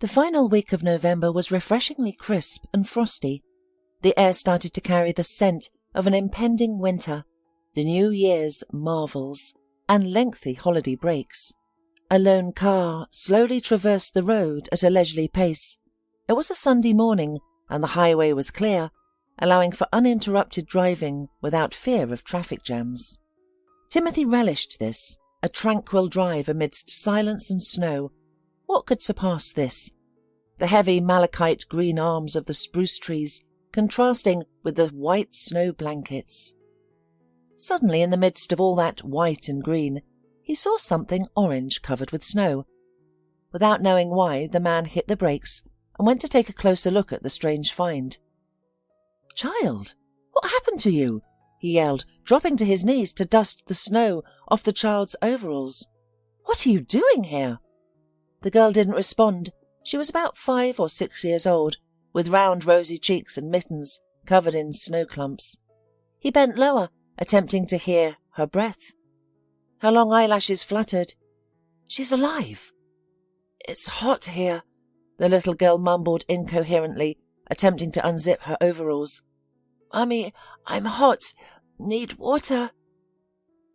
The final week of November was refreshingly crisp and frosty. The air started to carry the scent of an impending winter, the New Year's marvels, and lengthy holiday breaks. A lone car slowly traversed the road at a leisurely pace. It was a Sunday morning, and the highway was clear, allowing for uninterrupted driving without fear of traffic jams. Timothy relished this, a tranquil drive amidst silence and snow. What could surpass this? The heavy malachite green arms of the spruce trees contrasting with the white snow blankets. Suddenly, in the midst of all that white and green, he saw something orange covered with snow. Without knowing why, the man hit the brakes and went to take a closer look at the strange find. "Child, what happened to you?" he yelled, dropping to his knees to dust the snow off the child's overalls. "What are you doing here?" The girl didn't respond. She was about 5 or 6 years old, with round rosy cheeks and mittens covered in snow clumps. He bent lower, attempting to hear her breath. Her long eyelashes fluttered. "She's alive." "It's hot here," the little girl mumbled incoherently, attempting to unzip her overalls. "Mummy, I'm hot. Need water."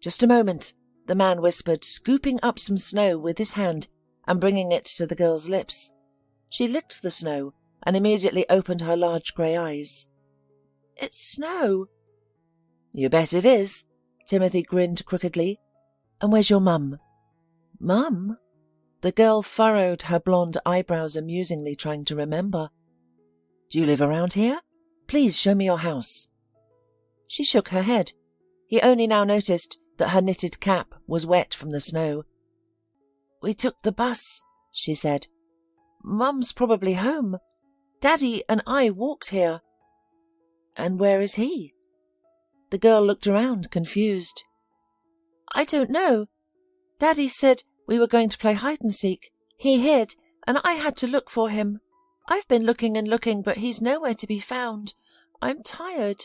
"Just a moment," the man whispered, scooping up some snow with his hand and bringing it to the girl's lips. She licked the snow and immediately opened her large grey eyes. "It's snow." "You bet it is." Timothy grinned crookedly. "And where's your mum?" "Mum?" The girl furrowed her blonde eyebrows amusingly, trying to remember. "Do you live around here? Please show me your house." She shook her head. He only now noticed that her knitted cap was wet from the snow. "We took the bus," she said. "Mum's probably home. Daddy and I walked here." "And where is he?" The girl looked around, confused. "I don't know. Daddy said we were going to play hide-and-seek. He hid, and I had to look for him. I've been looking and looking, but he's nowhere to be found. I'm tired."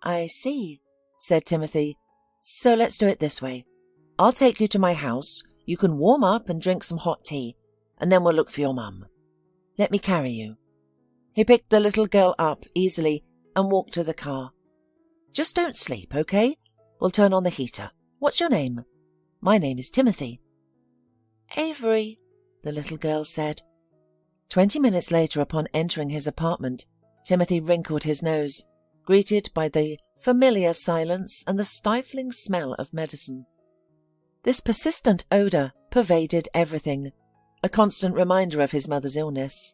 "I see," said Timothy. "So let's do it this way. I'll take you to my house. You can warm up and drink some hot tea, and then we'll look for your mum. Let me carry you." He picked the little girl up easily and walked to the car. "Just don't sleep, okay? We'll turn on the heater. What's your name?" "My name is Timothy." "Avery," the little girl said. 20 minutes later, upon entering his apartment, Timothy wrinkled his nose, greeted by the familiar silence and the stifling smell of medicine. This persistent odour pervaded everything, a constant reminder of his mother's illness.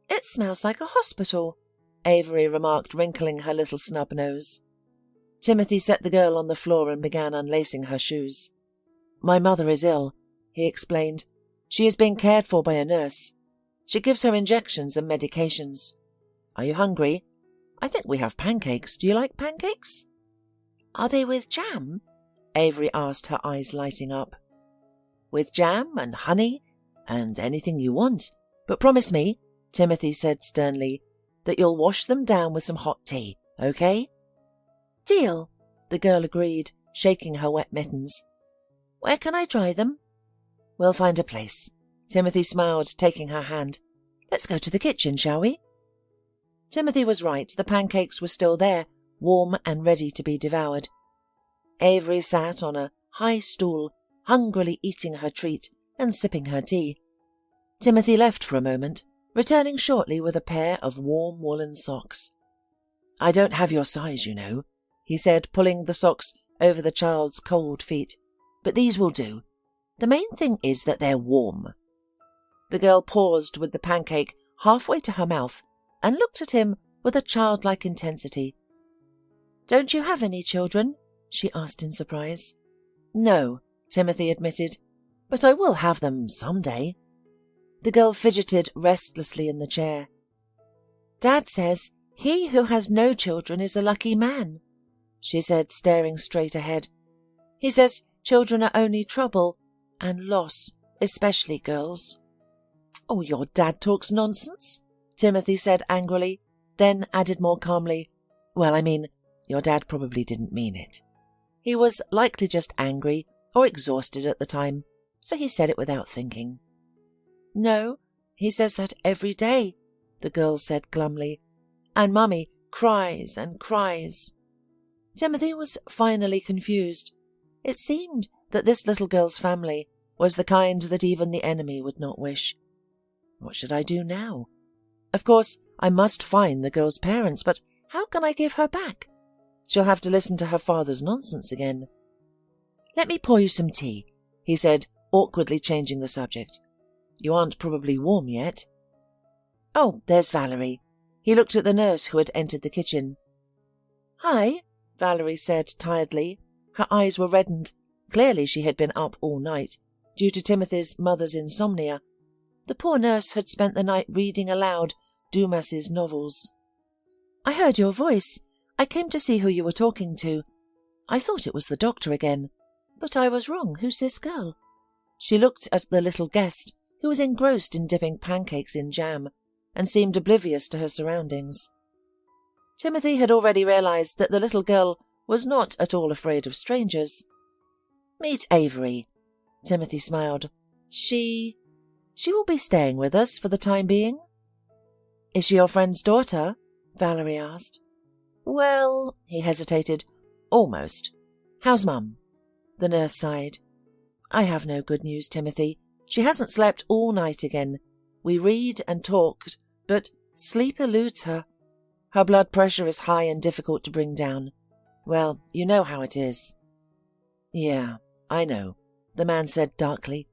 "It smells like a hospital," Avery remarked, wrinkling her little snub nose. Timothy set the girl on the floor and began unlacing her shoes. "My mother is ill," he explained. "She is being cared for by a nurse. She gives her injections and medications. Are you hungry? I think we have pancakes. Do you like pancakes?" "Are they with jam?" Avery asked, her eyes lighting up. "With jam and honey and anything you want. But promise me," Timothy said sternly, "that you'll wash them down with some hot tea, okay?" "Deal," the girl agreed, shaking her wet mittens. "Where can I dry them?" "We'll find a place." Timothy smiled, taking her hand. "Let's go to the kitchen, shall we?" Timothy was right. The pancakes were still there, warm and ready to be devoured. Avery sat on a high stool, hungrily eating her treat and sipping her tea. Timothy left for a moment, returning shortly with a pair of warm woolen socks. "I don't have your size, you know," he said, pulling the socks over the child's cold feet. "But these will do. The main thing is that they're warm." The girl paused with the pancake halfway to her mouth and looked at him with a childlike intensity. "Don't you have any children?" she asked in surprise. "No," Timothy admitted, "but I will have them some day." The girl fidgeted restlessly in the chair. "Dad says he who has no children is a lucky man," she said, staring straight ahead. "He says children are only trouble and loss, especially girls." "Oh, your dad talks nonsense," Timothy said angrily, then added more calmly, "Well, I mean, your dad probably didn't mean it. He was likely just angry or exhausted at the time, so he said it without thinking." "No, He says that every day, the girl said glumly, and Mummy cries and cries. Timothy was finally confused. It seemed that this little girl's family was the kind that even the enemy would not wish. What should I do now? Of course, I must find the girl's parents, but how can I give her back? She'll have to listen to her father's nonsense again. Let me pour you some tea, he said, awkwardly changing the subject. You aren't probably warm yet. Oh, there's Valerie. He looked at the nurse who had entered the kitchen. Hi, Valerie said tiredly. Her eyes were reddened. Clearly she had been up all night, due to Timothy's mother's insomnia. The poor nurse had spent the night reading aloud Dumas's novels. I heard your voice. I came to see who you were talking to. I thought it was the doctor again. But I was wrong. Who's this girl? She looked at the little guest, who was engrossed in dipping pancakes in jam, and seemed oblivious to her surroundings. Timothy had already realized that the little girl was not at all afraid of strangers. Meet Avery. Timothy smiled. She will be staying with us for the time being. Is she your friend's daughter? Valerie asked. Well, he hesitated. Almost. How's Mum? The nurse sighed. I have no good news, Timothy. She hasn't slept all night again. We read and talked, but sleep eludes her. Her blood pressure is high and difficult to bring down. Well, you know how it is. Yeah, I know, the man said darkly.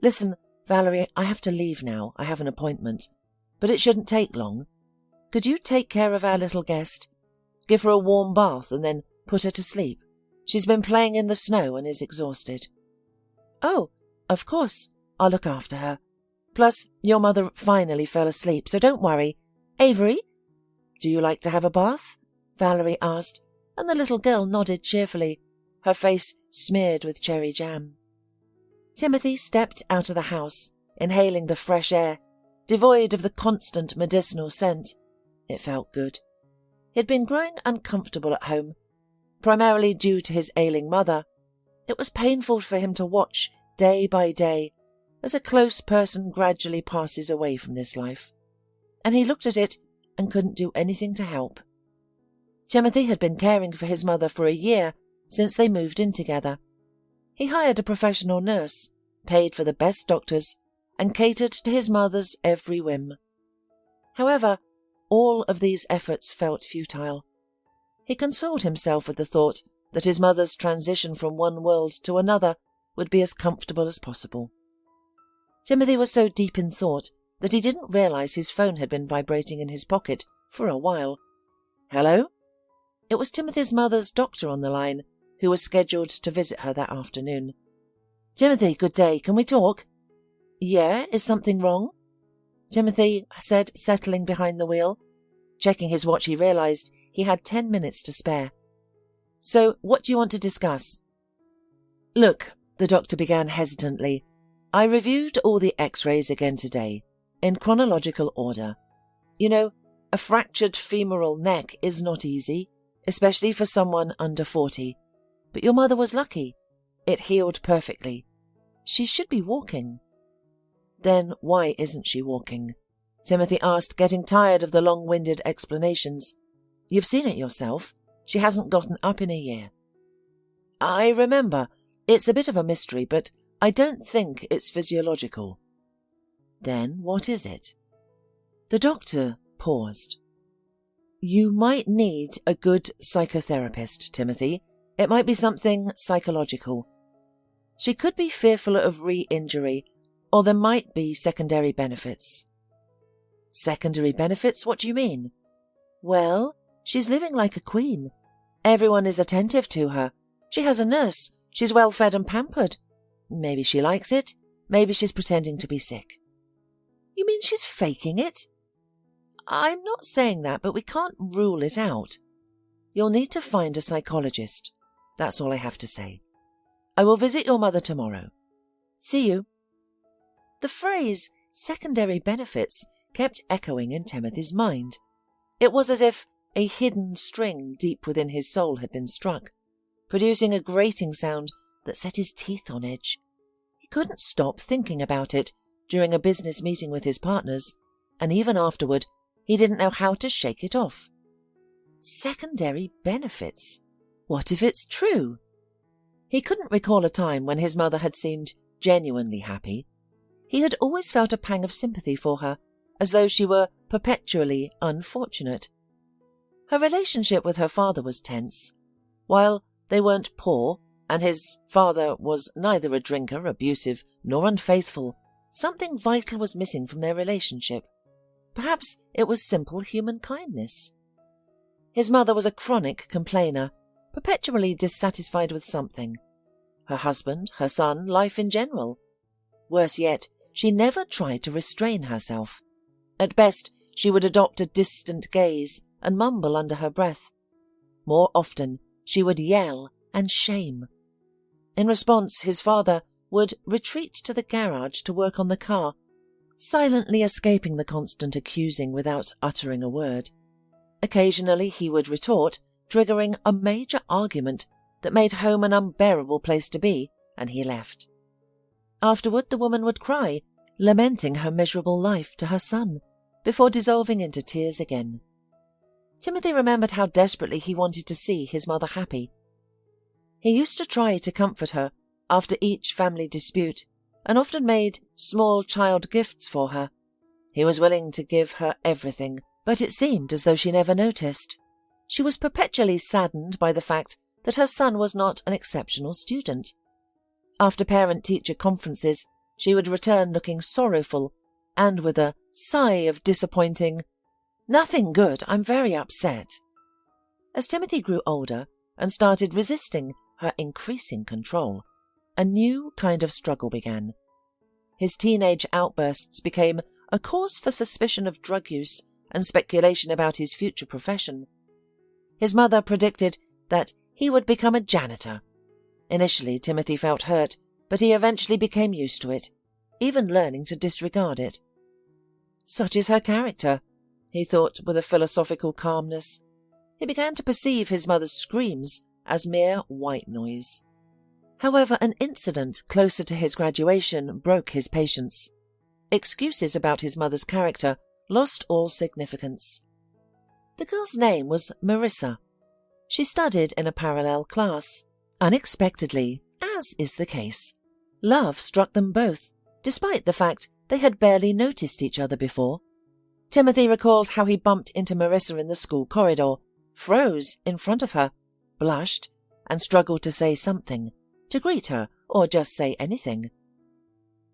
Listen, Valerie, I have to leave now. I have an appointment. But it shouldn't take long. Could you take care of our little guest? Give her a warm bath and then put her to sleep. She's been playing in the snow and is exhausted. Oh, of course. I'll look after her. Plus, your mother finally fell asleep, so don't worry. Avery? Do you like to have a bath? Valerie asked, and the little girl nodded cheerfully, her face smeared with cherry jam. Timothy stepped out of the house, inhaling the fresh air, devoid of the constant medicinal scent. It felt good. He had been growing uncomfortable at home, primarily due to his ailing mother. It was painful for him to watch, day by day, as a close person gradually passes away from this life, and he looked at it and couldn't do anything to help. Timothy had been caring for his mother for a year since they moved in together. He hired a professional nurse, paid for the best doctors, and catered to his mother's every whim. However, all of these efforts felt futile. He consoled himself with the thought that his mother's transition from one world to another would be as comfortable as possible. Timothy was so deep in thought that he didn't realize his phone had been vibrating in his pocket for a while. Hello? It was Timothy's mother's doctor on the line, who was scheduled to visit her that afternoon. Timothy, good day. Can we talk? Yeah, is something wrong? Timothy said, settling behind the wheel. Checking his watch, he realized he had 10 minutes to spare. So, what do you want to discuss? Look, the doctor began hesitantly. I reviewed all the x-rays again today, in chronological order. You know, a fractured femoral neck is not easy, especially for someone under 40. But your mother was lucky. It healed perfectly. She should be walking. Then why isn't she walking? Timothy asked, getting tired of the long-winded explanations. You've seen it yourself. She hasn't gotten up in a year. I remember. It's a bit of a mystery, but I don't think it's physiological. Then what is it? The doctor paused. You might need a good psychotherapist, Timothy. It might be something psychological. She could be fearful of re-injury, or there might be secondary benefits. Secondary benefits? What do you mean? Well, she's living like a queen. Everyone is attentive to her. She has a nurse. She's well fed and pampered. Maybe she likes it. Maybe she's pretending to be sick. You mean she's faking it? I'm not saying that, but we can't rule it out. You'll need to find a psychologist. That's all I have to say. I will visit your mother tomorrow. See you. The phrase secondary benefits kept echoing in Timothy's mind. It was as if a hidden string deep within his soul had been struck, producing a grating sound that set his teeth on edge. He couldn't stop thinking about it, during a business meeting with his partners, and even afterward, he didn't know how to shake it off. Secondary benefits. What if it's true? He couldn't recall a time when his mother had seemed genuinely happy. He had always felt a pang of sympathy for her, as though she were perpetually unfortunate. Her relationship with her father was tense. While they weren't poor, and his father was neither a drinker, abusive, nor unfaithful, something vital was missing from their relationship. Perhaps it was simple human kindness. His mother was a chronic complainer, perpetually dissatisfied with something. Her husband, her son, life in general. Worse yet, she never tried to restrain herself. At best, she would adopt a distant gaze and mumble under her breath. More often, she would yell and shame. In response, his father would retreat to the garage to work on the car, silently escaping the constant accusing without uttering a word. Occasionally he would retort, triggering a major argument that made home an unbearable place to be, and he left. Afterward the woman would cry, lamenting her miserable life to her son, before dissolving into tears again. Timothy remembered how desperately he wanted to see his mother happy. He used to try to comfort her after each family dispute, and often made small child gifts for her. He was willing to give her everything, but it seemed as though she never noticed. She was perpetually saddened by the fact that her son was not an exceptional student. After parent-teacher conferences, she would return looking sorrowful and with a sigh of disappointing, "Nothing good, I'm very upset." As Timothy grew older and started resisting her increasing control, a new kind of struggle began. His teenage outbursts became a cause for suspicion of drug use and speculation about his future profession. His mother predicted that he would become a janitor. Initially, Timothy felt hurt, but he eventually became used to it, even learning to disregard it. Such is her character, he thought with a philosophical calmness. He began to perceive his mother's screams as mere white noise. However, an incident closer to his graduation broke his patience. Excuses about his mother's character lost all significance. The girl's name was Marissa. She studied in a parallel class. Unexpectedly, as is the case, love struck them both, despite the fact they had barely noticed each other before. Timothy recalled how he bumped into Marissa in the school corridor, froze in front of her, blushed, and struggled to say something, to greet her or just say anything.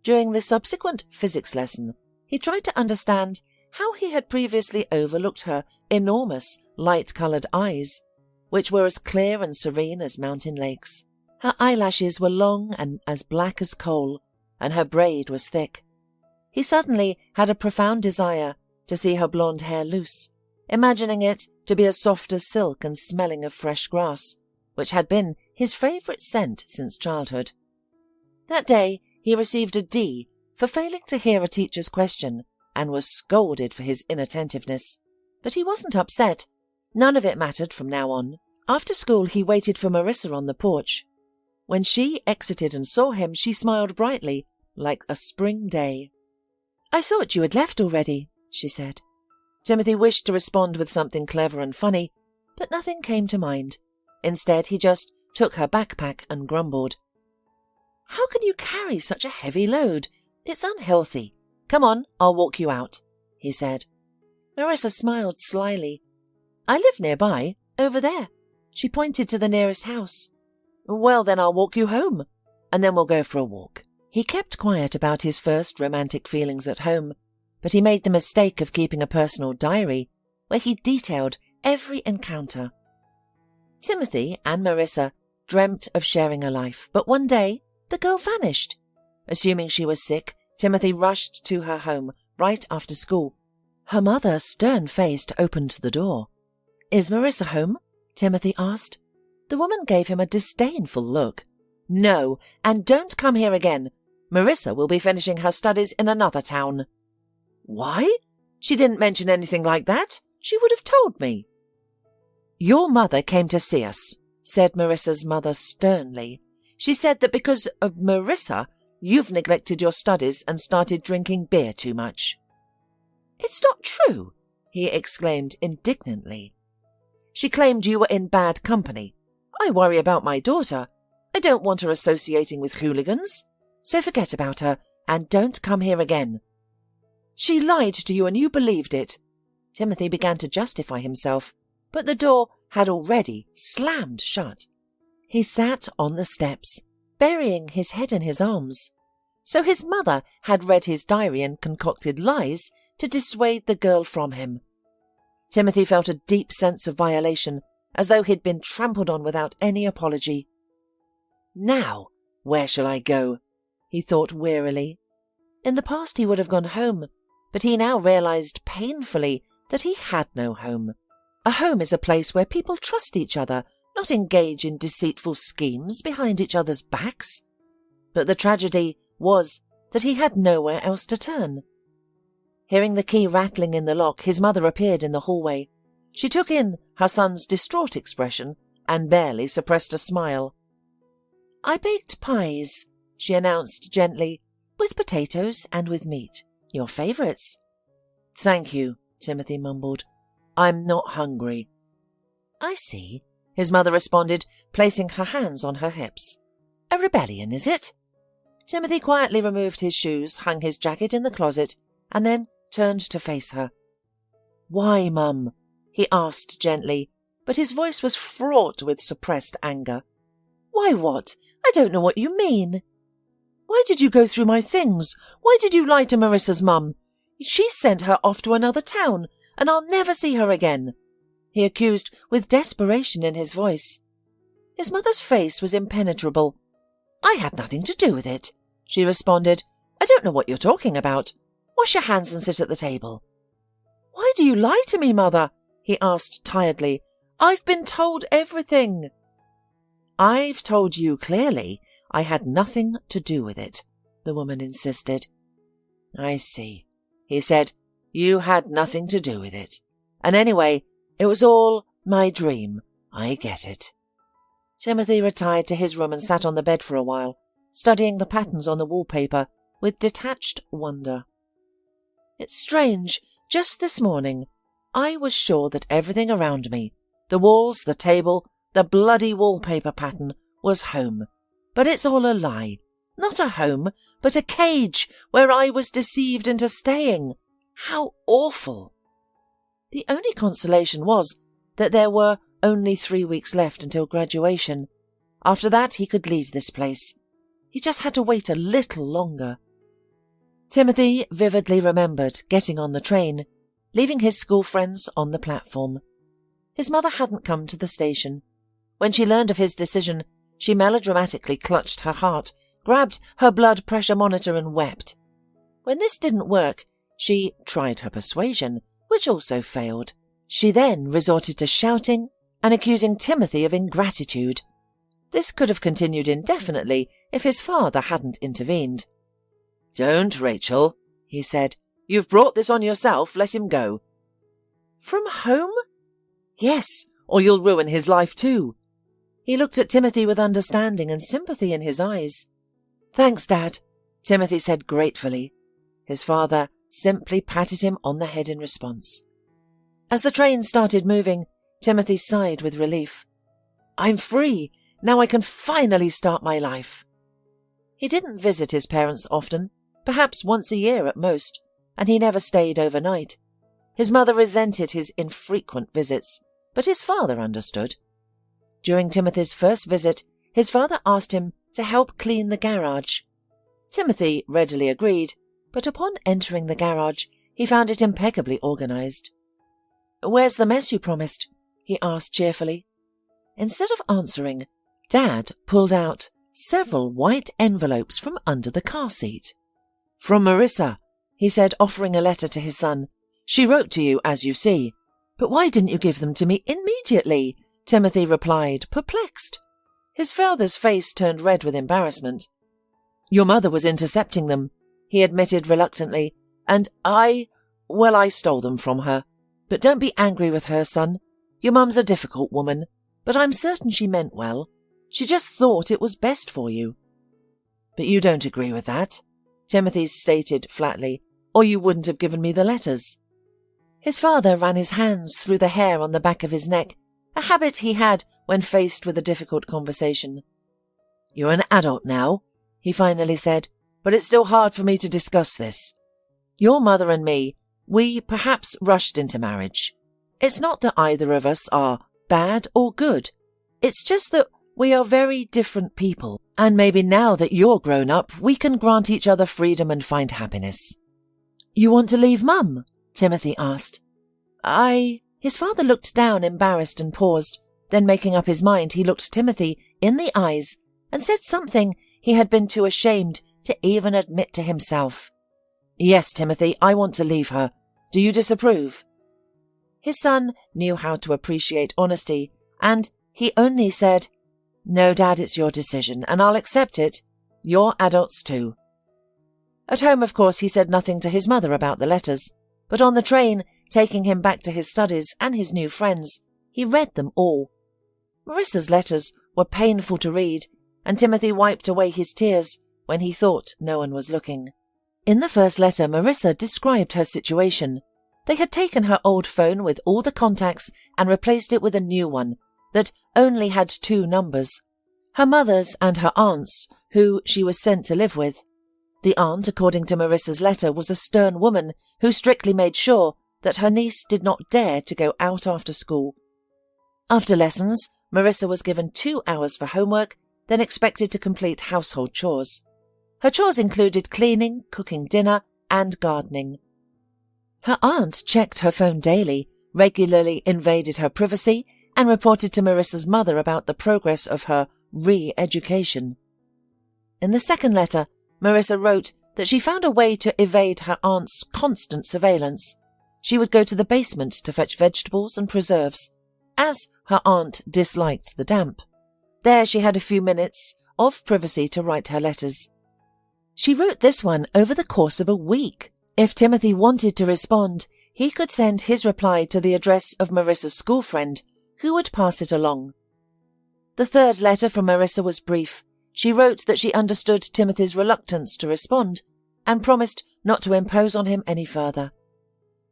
During the subsequent physics lesson, he tried to understand how he had previously overlooked her enormous, light-coloured eyes, which were as clear and serene as mountain lakes. Her eyelashes were long and as black as coal, and her braid was thick. He suddenly had a profound desire to see her blonde hair loose, imagining it to be as soft as silk and smelling of fresh grass, which had been his favourite scent since childhood. That day he received a D for failing to hear a teacher's question and was scolded for his inattentiveness. But he wasn't upset. None of it mattered from now on. After school he waited for Marissa on the porch. When she exited and saw him, she smiled brightly, like a spring day. "I thought you had left already," she said. Timothy wished to respond with something clever and funny, but nothing came to mind. Instead, he just took her backpack and grumbled. "How can you carry such a heavy load? It's unhealthy. Come on, I'll walk you out," he said. Marissa smiled slyly. "I live nearby, over there." She pointed to the nearest house. "Well, then I'll walk you home, and then we'll go for a walk." He kept quiet about his first romantic feelings at home, but he made the mistake of keeping a personal diary where he detailed every encounter. Timothy and Marissa dreamt of sharing a life, but one day the girl vanished. Assuming she was sick, Timothy rushed to her home right after school. Her mother, stern-faced, opened the door. "Is Marissa home?" Timothy asked. The woman gave him a disdainful look. "No, and don't come here again. Marissa will be finishing her studies in another town." "Why? She didn't mention anything like that. She would have told me." "Your mother came to see us," said Marissa's mother sternly. "She said that because of Marissa, You've neglected your studies and started drinking beer too much." "It's not true," he exclaimed indignantly. "She claimed you were in bad company. I worry about my daughter. I don't want her associating with hooligans. So forget about her and don't come here again." "She lied to you and you believed it." Timothy began to justify himself, but the door had already slammed shut. He sat on the steps, burying his head in his arms. So his mother had read his diary and concocted lies to dissuade the girl from him. Timothy felt a deep sense of violation, as though he'd been trampled on without any apology. "Now, where shall I go?" he thought wearily. In the past he would have gone home, but he now realized painfully that he had no home. A home is a place where people trust each other, not engage in deceitful schemes behind each other's backs. But the tragedy was that he had nowhere else to turn. Hearing the key rattling in the lock, his mother appeared in the hallway. She took in her son's distraught expression and barely suppressed a smile. "I baked pies," she announced gently, "with potatoes and with meat. Your favourites." "Thank you," Timothy mumbled. "I'm not hungry." "I see," his mother responded, placing her hands on her hips. "A rebellion, is it?" Timothy quietly removed his shoes, hung his jacket in the closet, and then turned to face her. "Why, Mum?" he asked gently, but his voice was fraught with suppressed anger. "Why what? I don't know what you mean." "Why did you go through my things? Why did you lie to Marissa's mum? She sent her off to another town, and I'll never see her again," he accused with desperation in his voice. His mother's face was impenetrable. "I had nothing to do with it," she responded. "I don't know what you're talking about. Wash your hands and sit at the table." "Why do you lie to me, Mother?" he asked tiredly. "I've been told everything." "I've told you clearly I had nothing to do with it," the woman insisted. "I see," he said. "You had nothing to do with it. And anyway, it was all my dream. I get it." Timothy retired to his room and sat on the bed for a while, studying the patterns on the wallpaper with detached wonder. "It's strange. Just this morning, I was sure that everything around me, the walls, the table, the bloody wallpaper pattern, was home. But it's all a lie. Not a home, but a cage where I was deceived into staying. How awful!" The only consolation was that there were only 3 weeks left until graduation. After that, he could leave this place. He just had to wait a little longer. Timothy vividly remembered getting on the train, leaving his school friends on the platform. His mother hadn't come to the station. When she learned of his decision, she melodramatically clutched her heart, grabbed her blood pressure monitor and wept. When this didn't work, she tried her persuasion, which also failed. She then resorted to shouting and accusing Timothy of ingratitude. This could have continued indefinitely if his father hadn't intervened. "Don't, Rachel," he said. "You've brought this on yourself. Let him go." "From home?" "Yes, or you'll ruin his life too." He looked at Timothy with understanding and sympathy in his eyes. "Thanks, Dad," Timothy said gratefully. His father simply patted him on the head in response. As the train started moving, Timothy sighed with relief. "I'm free. Now I can finally start my life." He didn't visit his parents often, perhaps once a year at most, and he never stayed overnight. His mother resented his infrequent visits, but his father understood. During Timothy's first visit, his father asked him to help clean the garage. Timothy readily agreed, but upon entering the garage, he found it impeccably organized. "Where's the mess you promised?" he asked cheerfully. Instead of answering, Dad pulled out several white envelopes from under the car seat. "From Marissa," he said, offering a letter to his son. "She wrote to you, as you see." "But why didn't you give them to me immediately?" Timothy replied, perplexed. His father's face turned red with embarrassment. "Your mother was intercepting them," he admitted reluctantly, "and I stole them from her. But don't be angry with her, son. Your mum's a difficult woman, but I'm certain she meant well. She just thought it was best for you." But you don't agree with that, Timothy stated flatly, or you wouldn't have given me the letters. His father ran his hands through the hair on the back of his neck, a habit he had when faced with a difficult conversation. You're an adult now, he finally said, but it's still hard for me to discuss this. Your mother and me, we perhaps rushed into marriage. It's not that either of us are bad or good. It's just that we are very different people, and maybe now that you're grown up, we can grant each other freedom and find happiness. You want to leave Mum? Timothy asked. His father looked down, embarrassed, and paused. Then, making up his mind, he looked Timothy in the eyes and said something he had been too ashamed to even admit to himself. Yes, Timothy, I want to leave her. Do you disapprove? His son knew how to appreciate honesty, and he only said, No, Dad, it's your decision, and I'll accept it. You're adults too. At home, of course, he said nothing to his mother about the letters, but on the train, taking him back to his studies and his new friends, he read them all. Marissa's letters were painful to read, and Timothy wiped away his tears when he thought no one was looking. In the first letter, Marissa described her situation. They had taken her old phone with all the contacts and replaced it with a new one that only had 2 numbers, her mother's and her aunt's, who she was sent to live with. The aunt, according to Marissa's letter, was a stern woman who strictly made sure that her niece did not dare to go out after school. After lessons, Marissa was given 2 hours for homework, then expected to complete household chores. Her chores included cleaning, cooking dinner, and gardening. Her aunt checked her phone daily, regularly invaded her privacy, and reported to Marissa's mother about the progress of her re-education. In the second letter, Marissa wrote that she found a way to evade her aunt's constant surveillance. She would go to the basement to fetch vegetables and preserves, as her aunt disliked the damp. There she had a few minutes of privacy to write her letters. She wrote this one over the course of a week. If Timothy wanted to respond, he could send his reply to the address of Marissa's school friend, who would pass it along. The third letter from Marissa was brief. She wrote that she understood Timothy's reluctance to respond and promised not to impose on him any further.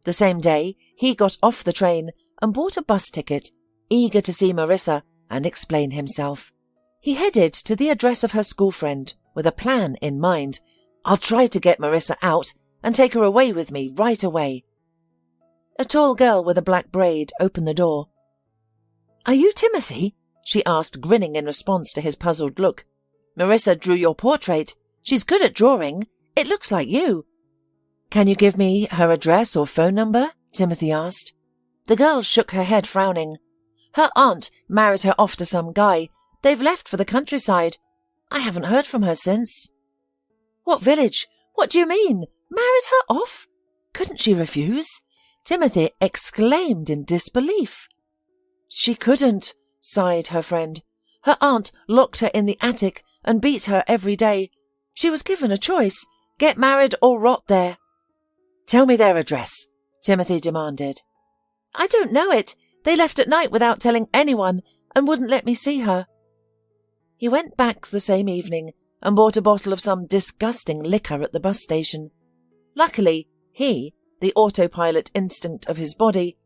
The same day, he got off the train and bought a bus ticket, eager to see Marissa and explain himself. He headed to the address of her school friend with a plan in mind. I'll try to get Marissa out and take her away with me right away. A tall girl with a black braid opened the door. Are you Timothy? She asked, grinning in response to his puzzled look. Marissa drew your portrait. She's good at drawing. It looks like you. Can you give me her address or phone number? Timothy asked. The girl shook her head, frowning. Her aunt married her off to some guy. They've left for the countryside. I haven't heard from her since. What village? What do you mean? Married her off? Couldn't she refuse? Timothy exclaimed in disbelief. She couldn't, sighed her friend. Her aunt locked her in the attic and beat her every day. She was given a choice, get married or rot there. Tell me their address, Timothy demanded. I don't know it. They left at night without telling anyone and wouldn't let me see her. He went back the same evening and bought a bottle of some disgusting liquor at the bus station. Luckily, he, the autopilot instinct of his body,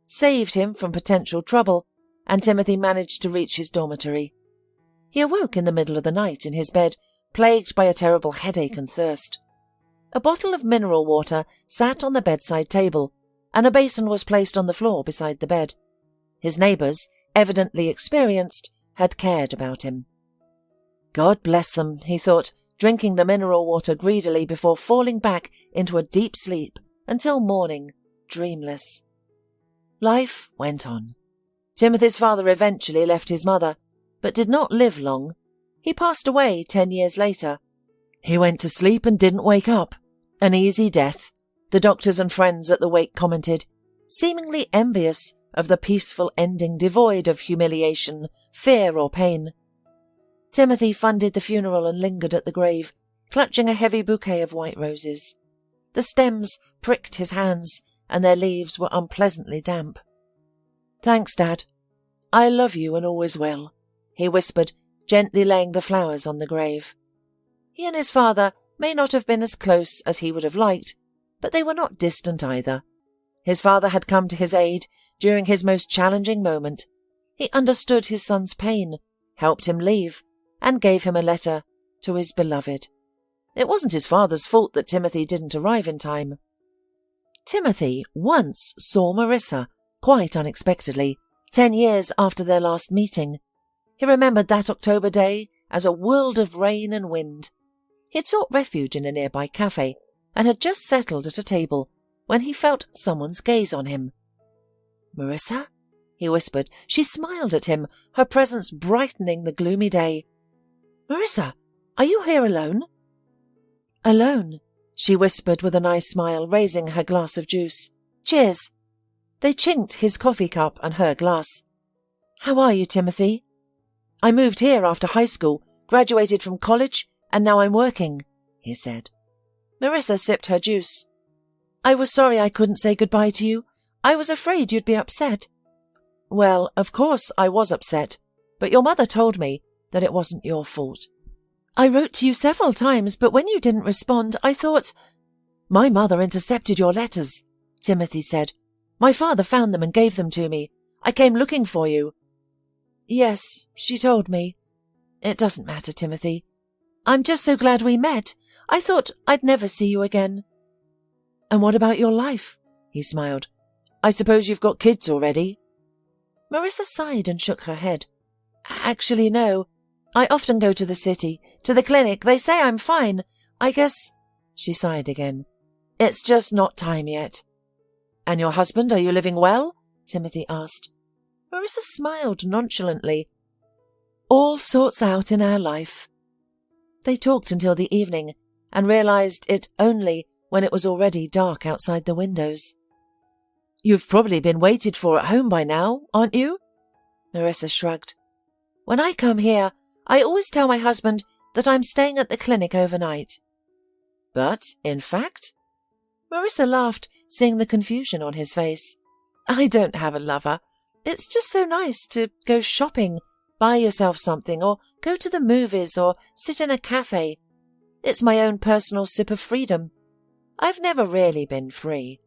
saved him from potential trouble, and Timothy managed to reach his dormitory. He awoke in the middle of the night in his bed, plagued by a terrible headache and thirst. A bottle of mineral water sat on the bedside table, and a basin was placed on the floor beside the bed. His neighbours, evidently experienced, had cared about him. God bless them, he thought, drinking the mineral water greedily before falling back into a deep sleep until morning, dreamless. Life went on. Timothy's father eventually left his mother, but did not live long. He passed away 10 years later. He went to sleep and didn't wake up. An easy death, the doctors and friends at the wake commented, seemingly envious of the peaceful ending devoid of humiliation, fear or pain. Timothy funded the funeral and lingered at the grave, clutching a heavy bouquet of white roses. The stems pricked his hands, and their leaves were unpleasantly damp. Thanks, Dad. I love you and always will, he whispered, gently laying the flowers on the grave. He and his father may not have been as close as he would have liked, but they were not distant either. His father had come to his aid during his most challenging moment. He understood his son's pain, helped him leave, and gave him a letter to his beloved. It wasn't his father's fault that Timothy didn't arrive in time. Timothy once saw Marissa, quite unexpectedly, 10 years after their last meeting. He remembered that October day as a world of rain and wind. He had sought refuge in a nearby cafe and had just settled at a table when he felt someone's gaze on him. "Marissa?" he whispered. She smiled at him, her presence brightening the gloomy day. "Marissa, are you here alone?" "Alone," she whispered with a nice smile, raising her glass of juice. "Cheers." They chinked his coffee cup and her glass. "How are you, Timothy?" "I moved here after high school, graduated from college, and now I'm working," he said. Marissa sipped her juice. "I was sorry I couldn't say goodbye to you. I was afraid you'd be upset." "Well, of course I was upset, but your mother told me that it wasn't your fault." "I wrote to you several times, but when you didn't respond, I thought—" "My mother intercepted your letters," Timothy said. "My father found them and gave them to me. I came looking for you." "Yes, she told me. It doesn't matter, Timothy. I'm just so glad we met. I thought I'd never see you again." "And what about your life?" he smiled. "I suppose you've got kids already?" Marissa sighed and shook her head. "Actually, no. I often go to the city, to the clinic. They say I'm fine. I guess—" she sighed again. "It's just not time yet." "And your husband, are you living well?" Timothy asked. Marissa smiled nonchalantly. "All sorts out in our life." They talked until the evening and realized it only when it was already dark outside the windows. "You've probably been waited for at home by now, aren't you?" Marissa shrugged. "When I come here, I always tell my husband that I'm staying at the clinic overnight." "But, in fact?" Marissa laughed, seeing the confusion on his face. "I don't have a lover. It's just so nice to go shopping, buy yourself something, or go to the movies, or sit in a cafe. It's my own personal sip of freedom. I've never really been free.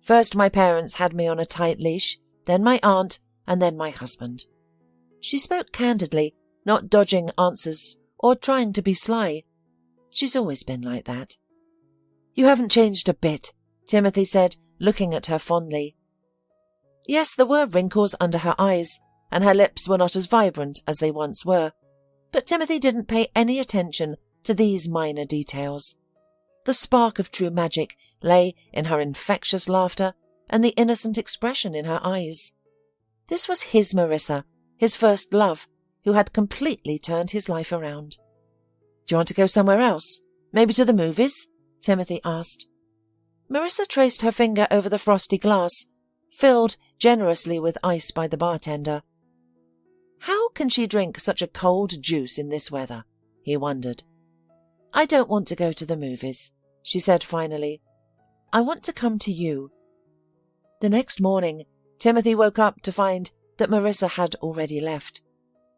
First my parents had me on a tight leash, then my aunt, and then my husband." She spoke candidly, not dodging answers or trying to be sly. She's always been like that. "You haven't changed a bit," Timothy said, looking at her fondly. Yes, there were wrinkles under her eyes, and her lips were not as vibrant as they once were, but Timothy didn't pay any attention to these minor details. The spark of true magic lay in her infectious laughter and the innocent expression in her eyes. This was his Marissa, his first love, who had completely turned his life around. "Do you want to go somewhere else? Maybe to the movies?" Timothy asked. Marissa traced her finger over the frosty glass, filled generously with ice by the bartender. How can she drink such a cold juice in this weather? He wondered. "I don't want to go to the movies," she said finally. "I want to come to you." The next morning, Timothy woke up to find that Marissa had already left.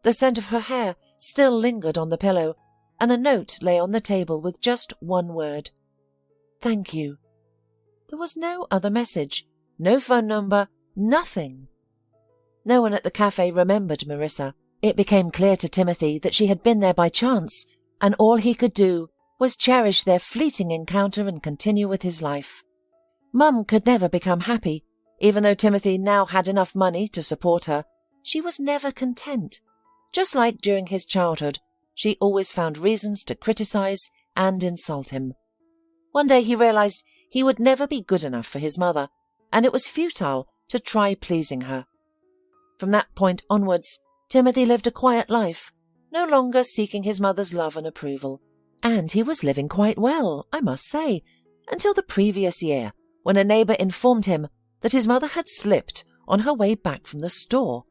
The scent of her hair still lingered on the pillow, and a note lay on the table with just one word. "Thank you." There was no other message, no phone number, nothing. No one at the cafe remembered Marissa. It became clear to Timothy that she had been there by chance, and all he could do was cherish their fleeting encounter and continue with his life. Mum could never become happy. Even though Timothy now had enough money to support her, she was never content. Just like during his childhood, she always found reasons to criticize and insult him. One day he realized he would never be good enough for his mother, and it was futile to try pleasing her. From that point onwards, Timothy lived a quiet life, no longer seeking his mother's love and approval. And he was living quite well, I must say, until the previous year, when a neighbour informed him that his mother had slipped on her way back from the store.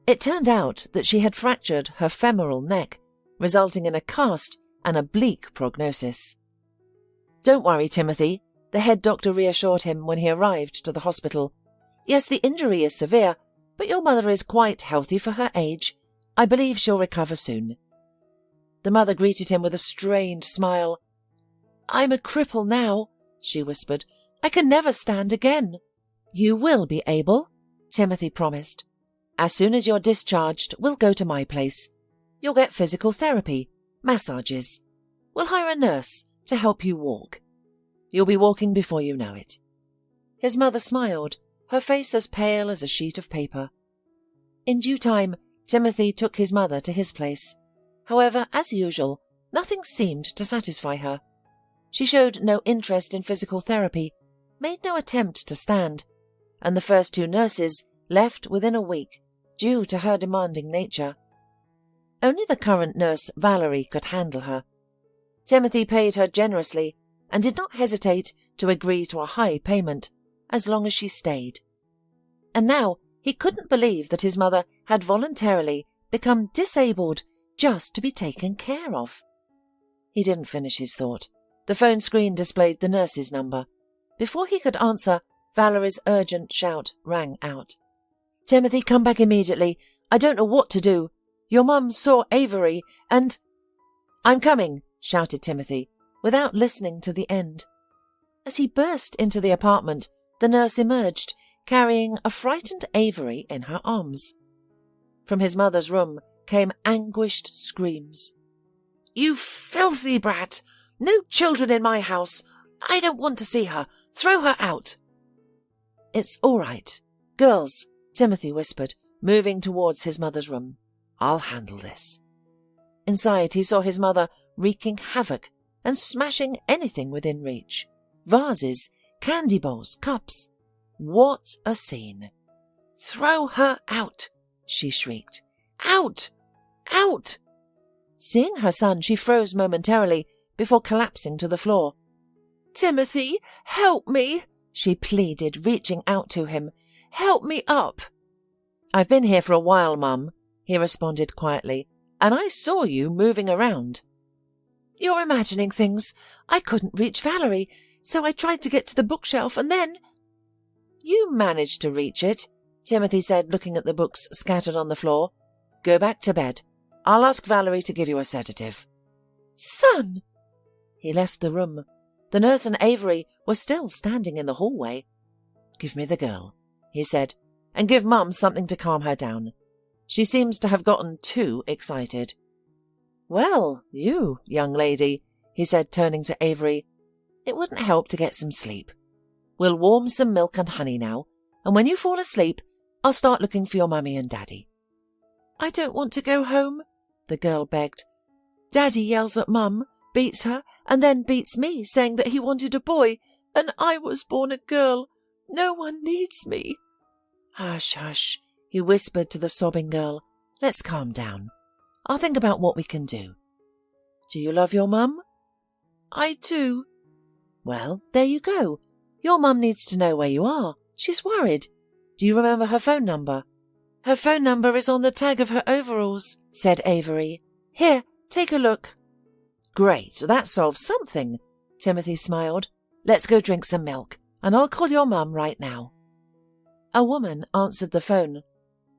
It turned out that she had fractured her femoral neck, resulting in a cast and a bleak prognosis. "Don't worry, Timothy," the head doctor reassured him when he arrived to the hospital. "Yes, the injury is severe, but your mother is quite healthy for her age. I believe she'll recover soon." The mother greeted him with a strained smile. "I'm a cripple now," she whispered. "I can never stand again." "You will be able," Timothy promised. "As soon as you're discharged, we'll go to my place. You'll get physical therapy, massages. We'll hire a nurse to help you walk. You'll be walking before you know it." His mother smiled, her face as pale as a sheet of paper. In due time, Timothy took his mother to his place. However, as usual, nothing seemed to satisfy her. She showed no interest in physical therapy, made no attempt to stand, and the first 2 nurses left within a week due to her demanding nature. Only the current nurse, Valerie, could handle her. Timothy paid her generously and did not hesitate to agree to a high payment as long as she stayed. And now he couldn't believe that his mother had voluntarily become disabled just to be taken care of. He didn't finish his thought. The phone screen displayed the nurse's number. Before he could answer, Valerie's urgent shout rang out. "Timothy, come back immediately. I don't know what to do. Your mum saw Avery and—" "I'm coming," shouted Timothy, without listening to the end. As he burst into the apartment, the nurse emerged, carrying a frightened Avery in her arms. From his mother's room came anguished screams. "You filthy brat! No children in my house! I don't want to see her! Throw her out!" "It's all right. Girls," Timothy whispered, moving towards his mother's room. "I'll handle this." Inside, he saw his mother wreaking havoc and smashing anything within reach. Vases, candy bowls, cups. What a scene! "Throw her out!" she shrieked. "Out! Out!" Seeing her son, she froze momentarily before collapsing to the floor. "Timothy, help me!" she pleaded, reaching out to him. "Help me up!" "I've been here for a while, Mum," he responded quietly, "and I saw you moving around." "You're imagining things. I couldn't reach Valerie, so I tried to get to the bookshelf and then—" "You managed to reach it," Timothy said, looking at the books scattered on the floor. "Go back to bed. I'll ask Valerie to give you a sedative." "Son!" He left the room. The nurse and Avery were still standing in the hallway. "Give me the girl," he said, "and give Mum something to calm her down. She seems to have gotten too excited." "Well, you, young lady," he said, turning to Avery, "it wouldn't help to get some sleep. We'll warm some milk and honey now, and when you fall asleep, I'll start looking for your mummy and daddy." "I don't want to go home," the girl begged. "Daddy yells at Mum, beats her, and then beats me, saying that he wanted a boy, and I was born a girl. No one needs me." "Hush, hush," he whispered to the sobbing girl. "Let's calm down. I'll think about what we can do. Do you love your mum?" "I do." "Well, there you go. Your mum needs to know where you are. She's worried. Do you remember her phone number?" "Her phone number is on the tag of her overalls," said Avery. "Here, take a look." "Great, that solves something," Timothy smiled. "Let's go drink some milk, and I'll call your mum right now." A woman answered the phone.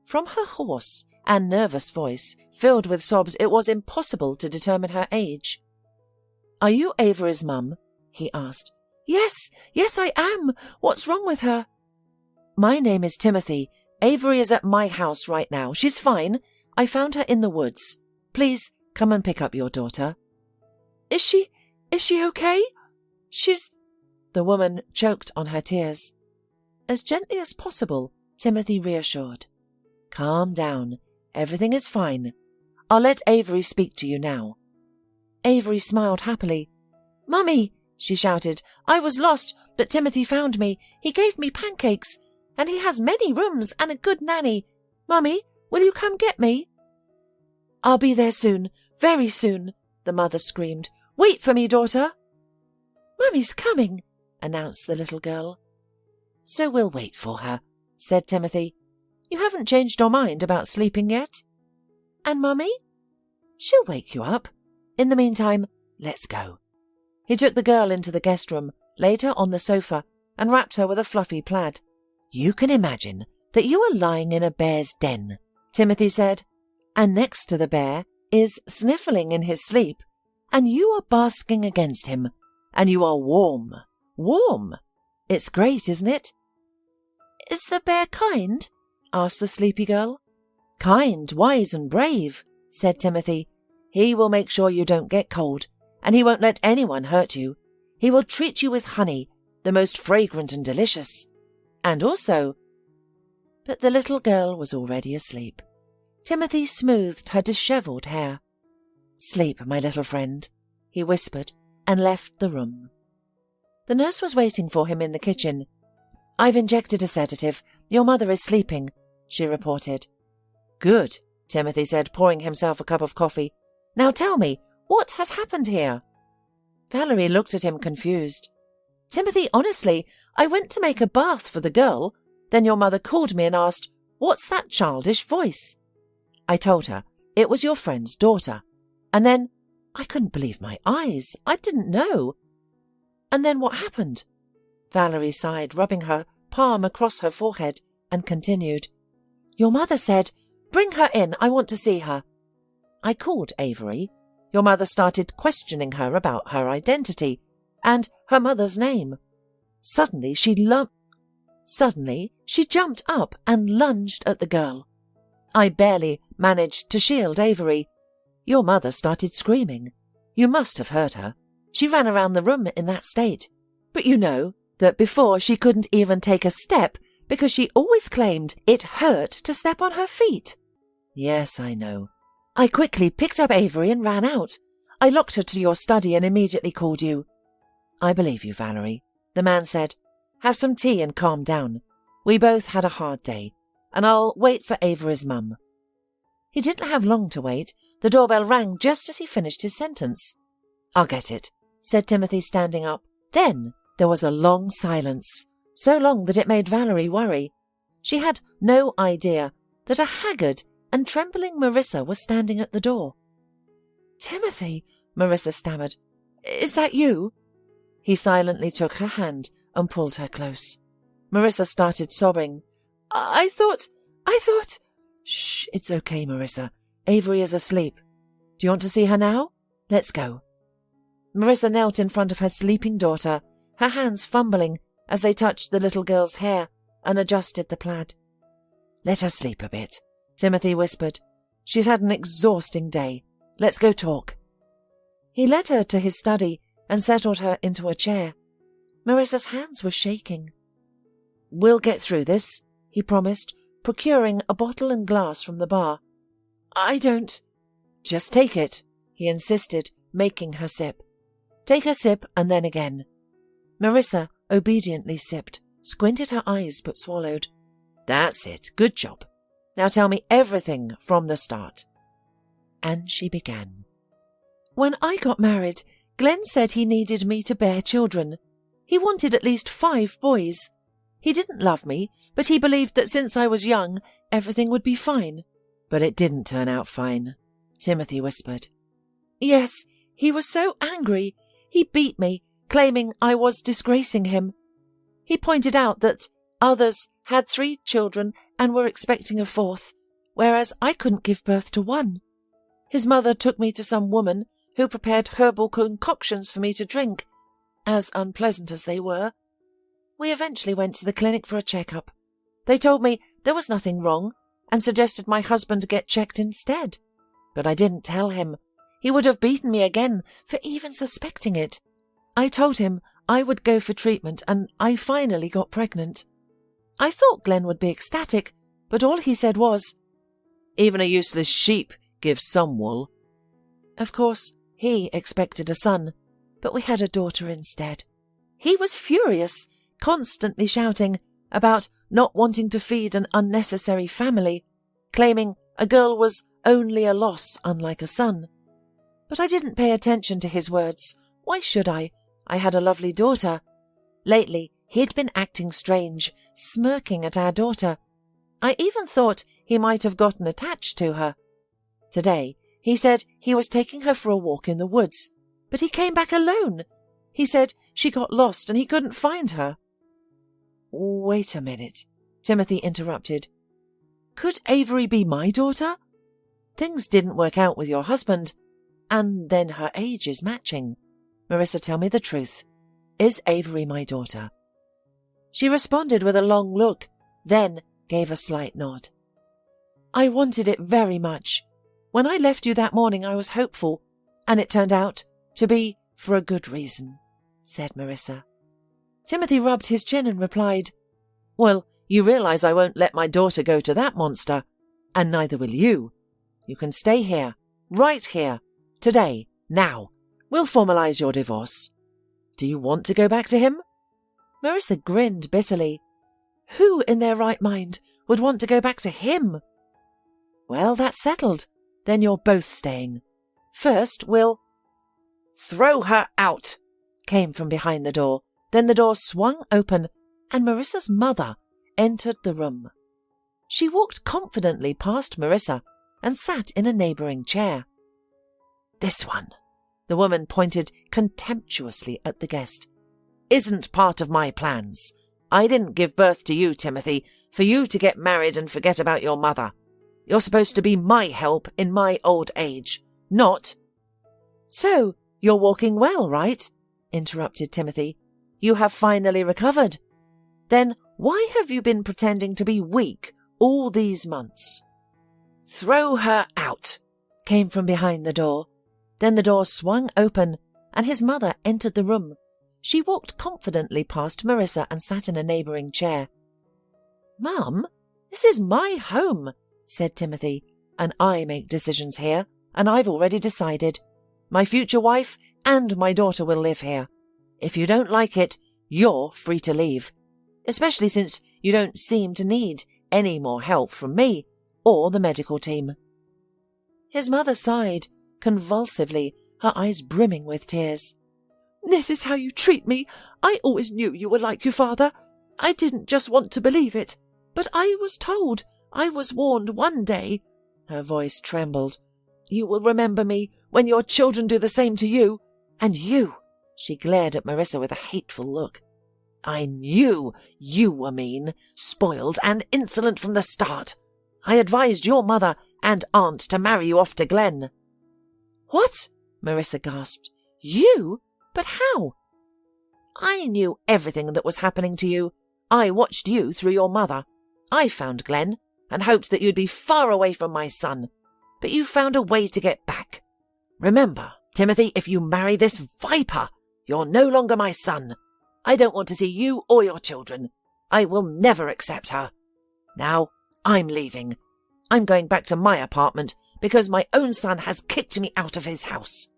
From her hoarse and nervous voice, filled with sobs, it was impossible to determine her age. "Are you Avery's mum?" he asked. Yes, I am. What's wrong with her?" "My name is Timothy. Avery is at my house right now. She's fine. I found her in the woods. Please come and pick up your daughter." Is she okay? She's—" The woman choked on her tears. As gently as possible, Timothy reassured. "Calm down. Everything is fine. I'll let Avery speak to you now." Avery smiled happily. "Mummy," she shouted, "I was lost, but Timothy found me. He gave me pancakes, and he has many rooms and a good nanny. Mummy, will you come get me?" "I'll be there soon, very soon," the mother screamed. "Wait for me, daughter." "Mummy's coming," announced the little girl. "So we'll wait for her," said Timothy. "You haven't changed your mind about sleeping yet?" "And Mummy?" "She'll wake you up. In the meantime, let's go." He took the girl into the guest room, laid her on the sofa, and wrapped her with a fluffy plaid. "You can imagine that you are lying in a bear's den," Timothy said, "and next to the bear is sniffling in his sleep, and you are basking against him, and you are warm. Warm! It's great, isn't it?" "Is the bear kind?" asked the sleepy girl. "Kind, wise and brave," said Timothy. "He will make sure you don't get cold, and he won't let anyone hurt you. He will treat you with honey, the most fragrant and delicious. And also—" But the little girl was already asleep. Timothy smoothed her dishevelled hair. "Sleep, my little friend," he whispered, and left the room. The nurse was waiting for him in the kitchen. "I've injected a sedative. Your mother is sleeping," she reported. "Good," Timothy said, pouring himself a cup of coffee. "Now tell me, what has happened here?" Valerie looked at him confused. "Timothy, honestly, I went to make a bath for the girl. Then your mother called me and asked, 'What's that childish voice?' I told her it was your friend's daughter. And then I couldn't believe my eyes. I didn't know." "And then what happened?" Valerie sighed, rubbing her palm across her forehead, and continued. "Your mother said, 'Bring her in, I want to see her.' I called Avery. Your mother started questioning her about her identity and her mother's name. Suddenly she jumped up and lunged at the girl. I barely managed to shield Avery. Your mother started screaming. You must have heard her. She ran around the room in that state. But you know that before she couldn't even take a step because she always claimed it hurt to step on her feet." "Yes, I know." "I quickly picked up Avery and ran out. I locked her to your study and immediately called you." "I believe you, Valerie," the man said. "Have some tea and calm down. We both had a hard day, and I'll wait for Avery's mum." He didn't have long to wait. The doorbell rang just as he finished his sentence. "I'll get it," said Timothy, standing up. Then there was a long silence, so long that it made Valerie worry. She had no idea that a haggard and trembling Marissa was standing at the door. "Timothy," Marissa stammered, "is that you?" He silently took her hand and pulled her close. Marissa started sobbing. I thought... "Shh, it's okay, Marissa. Avery is asleep. Do you want to see her now? Let's go." Marissa knelt in front of her sleeping daughter, her hands fumbling as they touched the little girl's hair and adjusted the plaid. "Let her sleep a bit," Timothy whispered. "She's had an exhausting day. Let's go talk." He led her to his study and settled her into a chair. Marissa's hands were shaking. "We'll get through this," he promised, procuring a bottle and glass from the bar. "I don't—" "Just take it," he insisted, making her sip. "Take a sip and then again." Marissa obediently sipped, squinted her eyes but swallowed. "That's it. Good job. Now tell me everything from the start." And she began. "When I got married, Glenn said he needed me to bear children. He wanted at least 5 boys. He didn't love me, but he believed that since I was young, everything would be fine." "But it didn't turn out fine," Timothy whispered. "Yes, he was so angry. He beat me, claiming I was disgracing him. He pointed out that others had 3 children and were expecting a 4th, whereas I couldn't give birth to 1. His mother took me to some woman who prepared herbal concoctions for me to drink, as unpleasant as they were. We eventually went to the clinic for a checkup. They told me there was nothing wrong and suggested my husband get checked instead. But I didn't tell him. He would have beaten me again for even suspecting it. I told him I would go for treatment, and I finally got pregnant. I thought Glenn would be ecstatic, but all he said was, 'Even a useless sheep gives some wool.' Of course, he expected a son, but we had a daughter instead. He was furious, constantly shouting about not wanting to feed an unnecessary family, claiming a girl was only a loss, unlike a son. But I didn't pay attention to his words. Why should I? I had a lovely daughter. Lately, he'd been acting strange, smirking at our daughter. I even thought he might have gotten attached to her. Today, he said he was taking her for a walk in the woods, but he came back alone. He said she got lost and he couldn't find her." "Wait a minute," Timothy interrupted. "Could Avery be my daughter?" Things didn't work out with your husband, and then her age is matching. Marissa, tell me the truth. Is Avery my daughter?" She responded with a long look, then gave a slight nod. "I wanted it very much. When I left you that morning I was hopeful, and it turned out to be for a good reason," said Marissa. Timothy rubbed his chin and replied, "Well, you realize I won't let my daughter go to that monster, and neither will you. You can stay here, right here, today, now. We'll formalize your divorce. Do you want to go back to him?" Marissa grinned bitterly. Who in their right mind would want to go back to him? "Well, that's settled. Then you're both staying. First, we'll—" "Throw her out!" came from behind the door. Then the door swung open, and Marissa's mother entered the room. She walked confidently past Marissa and sat in a neighbouring chair. "This one," the woman pointed contemptuously at the guest, "isn't part of my plans. I didn't give birth to you, Timothy, for you to get married and forget about your mother. You're supposed to be my help in my old age, not—" "So, you're walking well, right?" interrupted Timothy. "You have finally recovered. Then why have you been pretending to be weak all these months?" "Throw her out," came from behind the door. Then the door swung open, and his mother entered the room. She walked confidently past Marissa and sat in a neighbouring chair. "Mum, this is my home," said Timothy, "and I make decisions here, and I've already decided. My future wife and my daughter will live here. If you don't like it, you're free to leave, especially since you don't seem to need any more help from me or the medical team." His mother sighed convulsively, her eyes brimming with tears. "This is how you treat me. I always knew you were like your father. I didn't just want to believe it, but I was told, I was warned one day." Her voice trembled. "You will remember me when your children do the same to you. And you," she glared at Marissa with a hateful look. "I knew you were mean, spoiled, and insolent from the start. I advised your mother and aunt to marry you off to Glenn." "What?" Marissa gasped. "You? But how?" "I knew everything that was happening to you. I watched you through your mother. I found Glenn and hoped that you'd be far away from my son. But you found a way to get back. Remember, Timothy, if you marry this viper, you're no longer my son. I don't want to see you or your children. I will never accept her. Now, I'm leaving. I'm going back to my apartment because my own son has kicked me out of his house."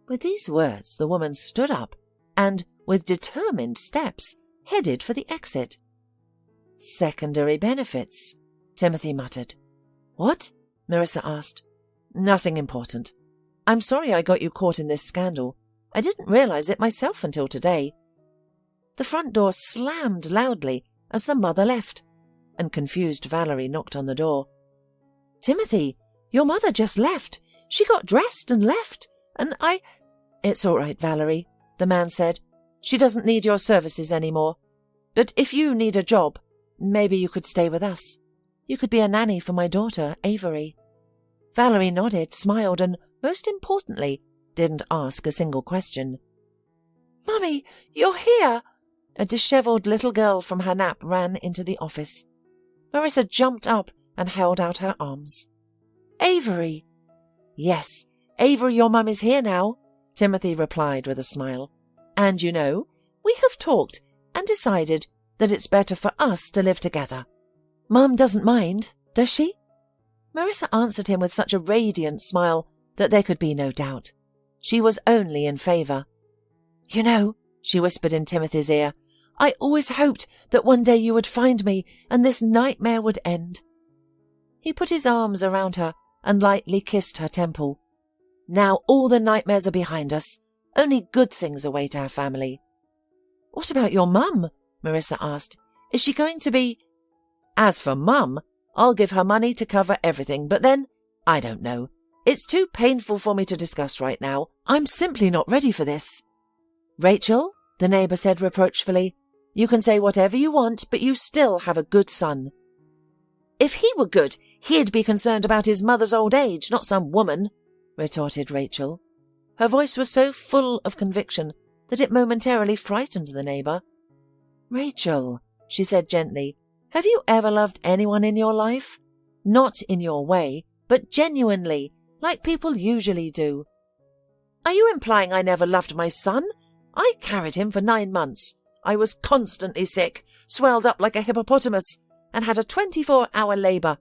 With these words, the woman stood up and, with determined steps, headed for the exit. "Secondary benefits," Timothy muttered. "What?" Marissa asked. "Nothing important. I'm sorry I got you caught in this scandal. I didn't realize it myself until today." The front door slammed loudly as the mother left, and confused Valerie knocked on the door. "Timothy, your mother just left. She got dressed and left, and I—" "It's all right, Valerie," the man said. "She doesn't need your services anymore. But if you need a job, maybe you could stay with us. You could be a nanny for my daughter, Avery." Valerie nodded, smiled, and, most importantly, didn't ask a single question. "Mummy, you're here!" A dishevelled little girl from her nap ran into the office. Marissa jumped up and held out her arms. "Avery!" "Yes, Avery, your mum is here now," Timothy replied with a smile. "And you know, we have talked and decided that it's better for us to live together. Mum doesn't mind, does she?" Marissa answered him with such a radiant smile that there could be no doubt. She was only in favour. "You know," she whispered in Timothy's ear, "I always hoped that one day you would find me and this nightmare would end." He put his arms around her and lightly kissed her temple. "Now all the nightmares are behind us. Only good things await our family." "What about your mum?" Marissa asked. "Is she going to be—" "As for Mum, I'll give her money to cover everything, but then, I don't know. It's too painful for me to discuss right now. I'm simply not ready for this." "Rachel," the neighbour said reproachfully, "you can say whatever you want, but you still have a good son." "If he were good, He'd be concerned about his mother's old age, not some woman, retorted Rachel. Her voice was so full of conviction that it momentarily frightened the neighbour. Rachel, she said gently, have you ever loved anyone in your life? Not in your way, but genuinely, like people usually do. Are you implying I never loved my son? I carried him for 9 months. I was constantly sick, swelled up like a hippopotamus, and had a 24-hour labour.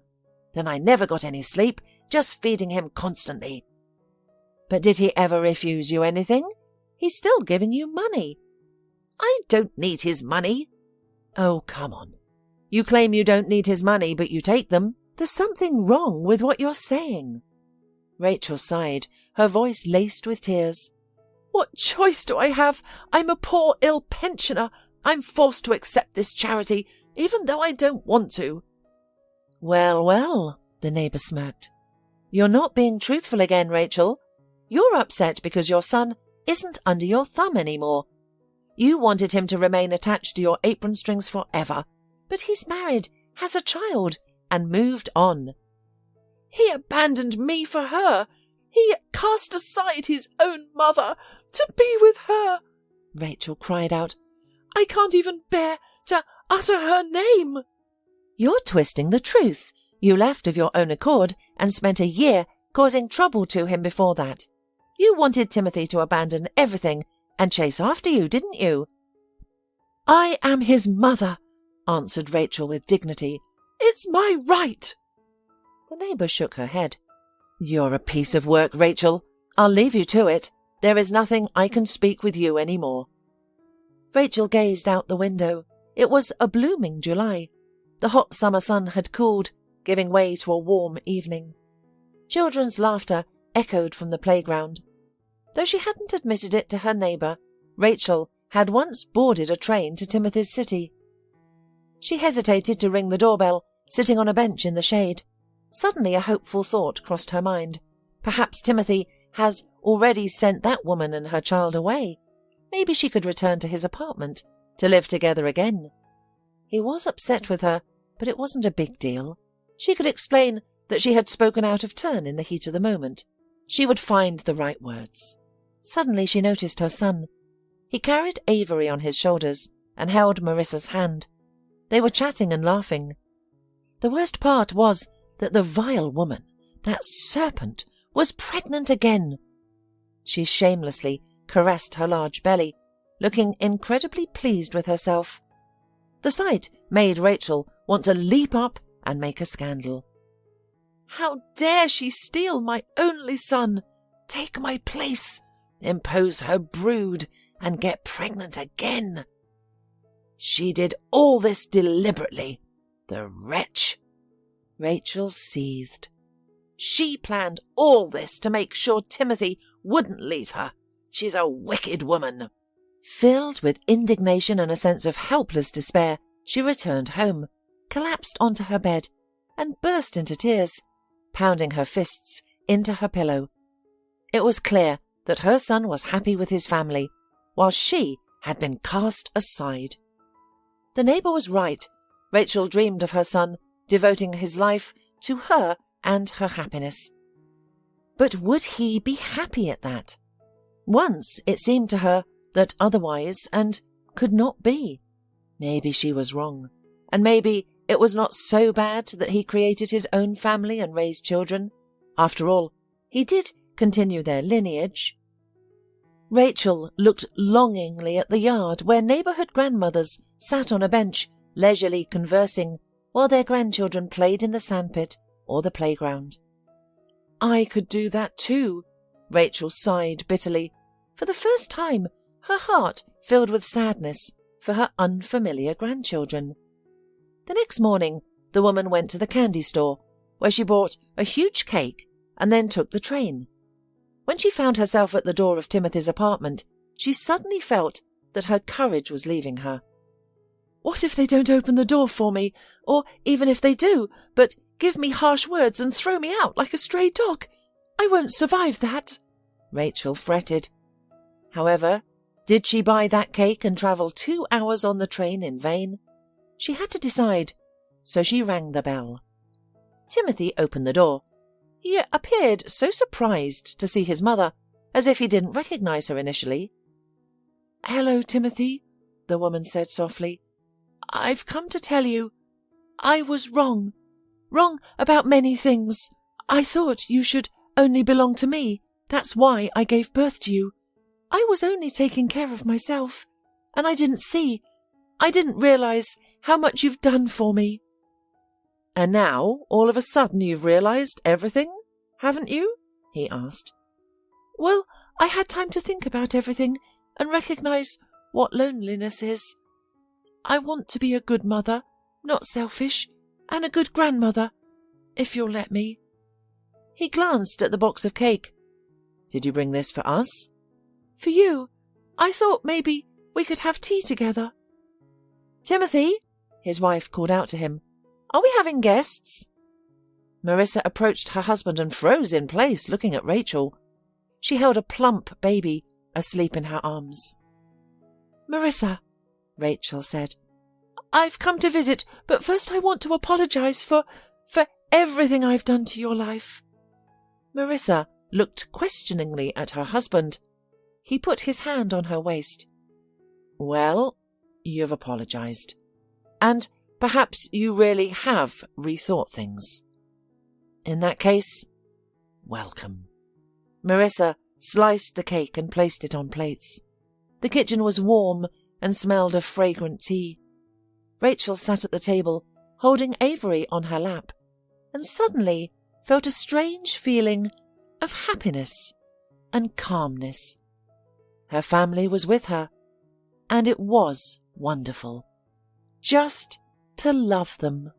Then I never got any sleep, just feeding him constantly. But did he ever refuse you anything? He's still giving you money. I don't need his money. Oh, come on. You claim you don't need his money, but you take them. There's something wrong with what you're saying. Rachel sighed, her voice laced with tears. What choice do I have? I'm a poor, ill pensioner. I'm forced to accept this charity, even though I don't want to. Well, well, the neighbour smirked. You're not being truthful again, Rachel. You're upset because your son isn't under your thumb anymore. You wanted him to remain attached to your apron strings forever, but he's married, has a child, and moved on. He abandoned me for her. He cast aside his own mother to be with her, Rachel cried out. I can't even bear to utter her name. You're twisting the truth. You left of your own accord and spent a year causing trouble to him before that. You wanted Timothy to abandon everything and chase after you, didn't you? I am his mother, answered Rachel with dignity. It's my right. The neighbour shook her head. You're a piece of work, Rachel. I'll leave you to it. There is nothing I can speak with you any more. Rachel gazed out the window. It was a blooming July. The hot summer sun had cooled, giving way to a warm evening. Children's laughter echoed from the playground. Though she hadn't admitted it to her neighbour, Rachel had once boarded a train to Timothy's city. She hesitated to ring the doorbell, sitting on a bench in the shade. Suddenly a hopeful thought crossed her mind. Perhaps Timothy has already sent that woman and her child away. Maybe she could return to his apartment, to live together again. He was upset with her, but it wasn't a big deal. She could explain that she had spoken out of turn in the heat of the moment. She would find the right words. Suddenly she noticed her son. He carried Avery on his shoulders and held Marissa's hand. They were chatting and laughing. The worst part was that the vile woman, that serpent, was pregnant again. She shamelessly caressed her large belly, looking incredibly pleased with herself. The sight made Rachel want to leap up and make a scandal. How dare she steal my only son, take my place, impose her brood, and get pregnant again? She did all this deliberately, the wretch. Rachel seethed. She planned all this to make sure Timothy wouldn't leave her. She's a wicked woman. Filled with indignation and a sense of helpless despair, she returned home, collapsed onto her bed, and burst into tears, pounding her fists into her pillow. It was clear that her son was happy with his family, while she had been cast aside. The neighbour was right. Rachel dreamed of her son, devoting his life to her and her happiness. But would he be happy at that? Once it seemed to her that otherwise and could not be. Maybe she was wrong, and maybe it was not so bad that he created his own family and raised children. After all, he did continue their lineage. Rachel looked longingly at the yard where neighbourhood grandmothers sat on a bench, leisurely conversing, while their grandchildren played in the sandpit or the playground. I could do that too, Rachel sighed bitterly. For the first time, her heart filled with sadness for her unfamiliar grandchildren. The next morning, the woman went to the candy store, where she bought a huge cake and then took the train. When she found herself at the door of Timothy's apartment, she suddenly felt that her courage was leaving her. What if they don't open the door for me, or even if they do, but give me harsh words and throw me out like a stray dog? I won't survive that, Rachel fretted. However, did she buy that cake and travel 2 hours on the train in vain? She had to decide, so she rang the bell. Timothy opened the door. He appeared so surprised to see his mother, as if he didn't recognize her initially. "Hello, Timothy," the woman said softly. "I've come to tell you I was wrong. Wrong about many things. I thought you should only belong to me. That's why I gave birth to you. I was only taking care of myself, and I didn't realize how much you've done for me." "And now, all of a sudden, you've realized everything, haven't you?" he asked. "Well, I had time to think about everything and recognize what loneliness is. I want to be a good mother, not selfish, and a good grandmother, if you'll let me." He glanced at the box of cake. "Did you bring this for us?" "For you. I thought maybe we could have tea together." "Timothy," his wife called out to him, "are we having guests?" Marissa approached her husband and froze in place, looking at Rachel. She held a plump baby asleep in her arms. "Marissa," Rachel said, "I've come to visit, but first I want to apologize for everything I've done to your life." Marissa looked questioningly at her husband. He put his hand on her waist. "Well, you've apologized. And perhaps you really have rethought things. In that case, welcome." Marissa sliced the cake and placed it on plates. The kitchen was warm and smelled of fragrant tea. Rachel sat at the table, holding Avery on her lap, and suddenly felt a strange feeling of happiness and calmness. Her family was with her, and it was wonderful just to love them.